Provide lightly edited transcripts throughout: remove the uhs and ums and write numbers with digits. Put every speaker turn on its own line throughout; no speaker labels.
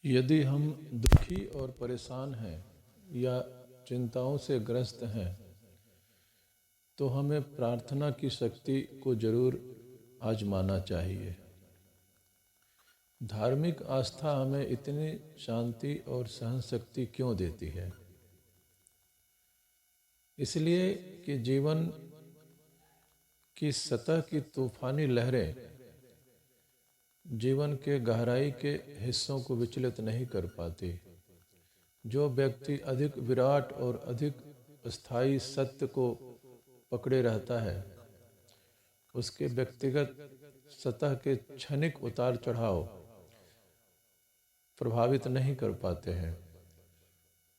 यदि हम दुखी और परेशान हैं या चिंताओं से ग्रस्त हैं तो हमें प्रार्थना की शक्ति को जरूर आजमाना चाहिए। धार्मिक आस्था हमें इतनी शांति और सहन शक्ति क्यों देती है? इसलिए कि जीवन की सतह की तूफानी लहरें जीवन के गहराई के हिस्सों को विचलित नहीं कर पाती। जो व्यक्ति अधिक विराट और अधिक स्थायी सत्य को पकड़े रहता है, उसके व्यक्तिगत सतह के क्षणिक उतार चढ़ाव प्रभावित नहीं कर पाते हैं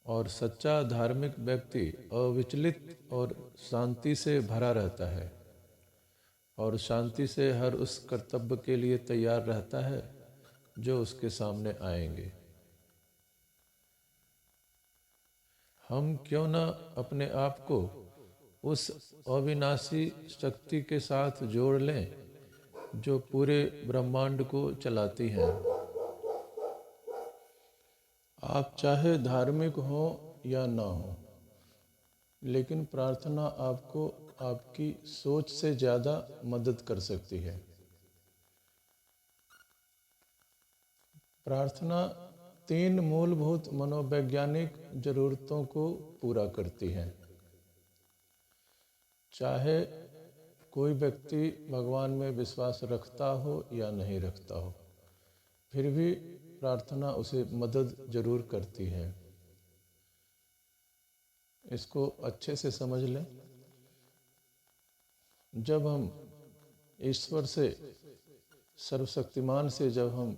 और सच्चा धार्मिक व्यक्ति अविचलित और शांति से भरा रहता है और शांति से हर उस कर्तव्य के लिए तैयार रहता है जो उसके सामने आएंगे। हम क्यों न अपने आप को उस अविनाशी शक्ति के साथ जोड़ लें जो पूरे ब्रह्मांड को चलाती है। आप चाहे धार्मिक हो या ना हो, लेकिन प्रार्थना आपको आपकी सोच से ज़्यादा मदद कर सकती है। प्रार्थना 3 मूलभूत मनोवैज्ञानिक जरूरतों को पूरा करती है। चाहे कोई व्यक्ति भगवान में विश्वास रखता हो या नहीं रखता हो, फिर भी प्रार्थना उसे मदद जरूर करती है। इसको अच्छे से समझ लें। जब हम ईश्वर से, सर्वशक्तिमान से जब हम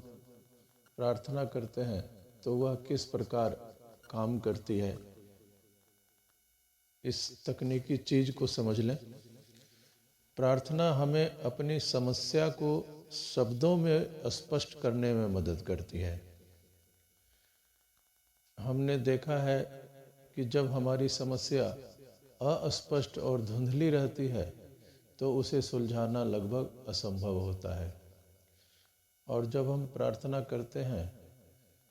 प्रार्थना करते हैं तो वह किस प्रकार काम करती है, इस तकनीकी चीज को समझ लें। प्रार्थना हमें अपनी समस्या को शब्दों में स्पष्ट करने में मदद करती है। हमने देखा है कि जब हमारी समस्या अस्पष्ट और धुंधली रहती है तो उसे सुलझाना लगभग असंभव होता है, और जब हम प्रार्थना करते हैं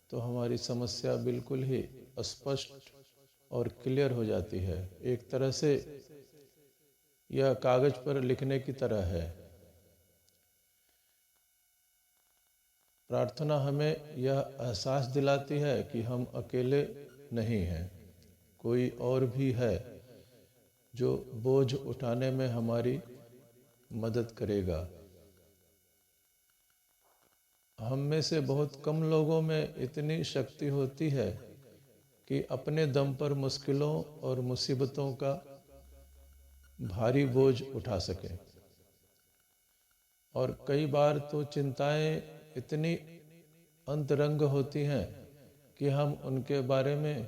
तो हमारी समस्या बिल्कुल ही स्पष्ट और क्लियर हो जाती है। एक तरह से यह कागज पर लिखने की तरह है। प्रार्थना हमें यह एहसास दिलाती है कि हम अकेले नहीं हैं, कोई और भी है जो बोझ उठाने में हमारी मदद करेगा। हम में से बहुत कम लोगों में इतनी शक्ति होती है कि अपने दम पर मुश्किलों और मुसीबतों का भारी बोझ उठा सकें। और कई बार तो चिंताएं इतनी अंतरंग होती हैं कि हम उनके बारे में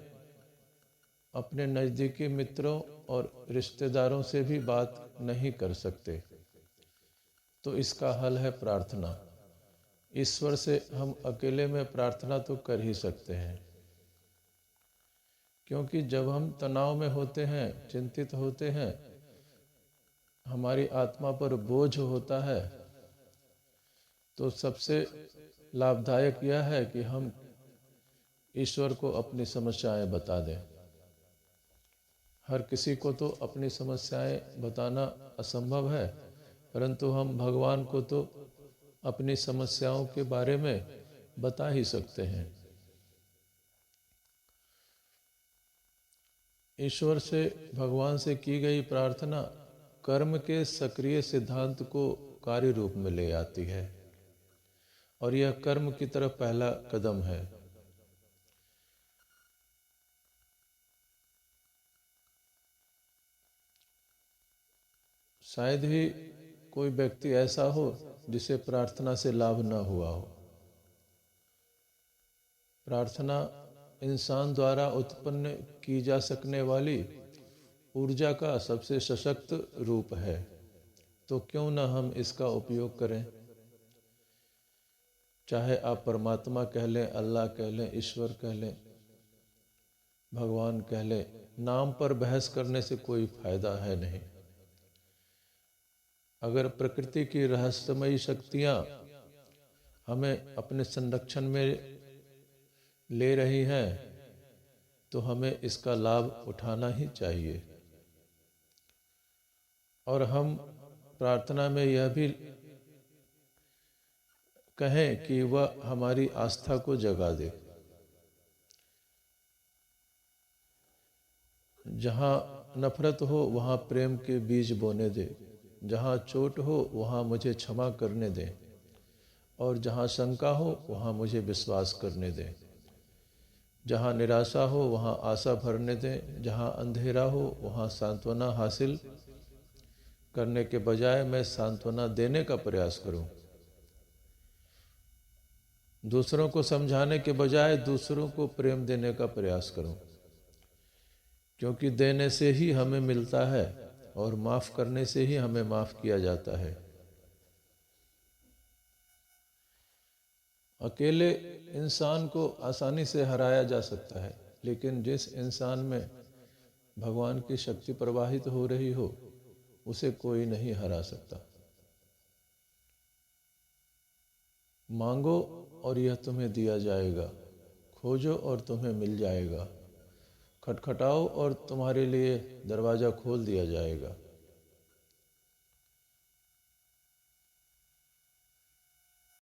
अपने नज़दीकी मित्रों और रिश्तेदारों से भी बात नहीं कर सकते। तो इसका हल है प्रार्थना। ईश्वर से हम अकेले में प्रार्थना तो कर ही सकते हैं, क्योंकि जब हम तनाव में होते हैं, चिंतित होते हैं, हमारी आत्मा पर बोझ होता है, तो सबसे लाभदायक यह है कि हम ईश्वर को अपनी समस्याएं बता दें। हर किसी को तो अपनी समस्याएं बताना असंभव है, परंतु हम भगवान को तो अपनी समस्याओं के बारे में बता ही सकते हैं। ईश्वर से, भगवान से की गई प्रार्थना कर्म के सक्रिय सिद्धांत को कार्य रूप में ले आती है, और यह कर्म की तरफ पहला कदम है। शायद ही कोई व्यक्ति ऐसा हो जिसे प्रार्थना से लाभ न हुआ हो। प्रार्थना इंसान द्वारा उत्पन्न की जा सकने वाली ऊर्जा का सबसे सशक्त रूप है, तो क्यों न हम इसका उपयोग करें। चाहे आप परमात्मा कह लें, अल्लाह कह लें, ईश्वर कह लें, भगवान कह लें, नाम पर बहस करने से कोई फायदा है नहीं। अगर प्रकृति की रहस्यमयी शक्तियाँ हमें अपने संरक्षण में ले रही हैं तो हमें इसका लाभ उठाना ही चाहिए। और हम प्रार्थना में यह भी कहें कि वह हमारी आस्था को जगा दे। जहाँ नफरत हो वहाँ प्रेम के बीज बोने दे, जहाँ चोट हो वहाँ मुझे क्षमा करने दे, और जहाँ शंका हो वहाँ मुझे विश्वास करने दे। जहाँ निराशा हो वहाँ आशा भरने दें, जहाँ अंधेरा हो वहाँ सांत्वना हासिल करने के बजाय मैं सांत्वना देने का प्रयास करूं। दूसरों को समझाने के बजाय दूसरों को प्रेम देने का प्रयास करूं, क्योंकि देने से ही हमें मिलता है और माफ़ करने से ही हमें माफ़ किया जाता है। अकेले इंसान को आसानी से हराया जा सकता है, लेकिन जिस इंसान में भगवान की शक्ति प्रवाहित हो रही हो उसे कोई नहीं हरा सकता। मांगो और यह तुम्हें दिया जाएगा, खोजो और तुम्हें मिल जाएगा, खटखटाओ और तुम्हारे लिए दरवाज़ा खोल दिया जाएगा।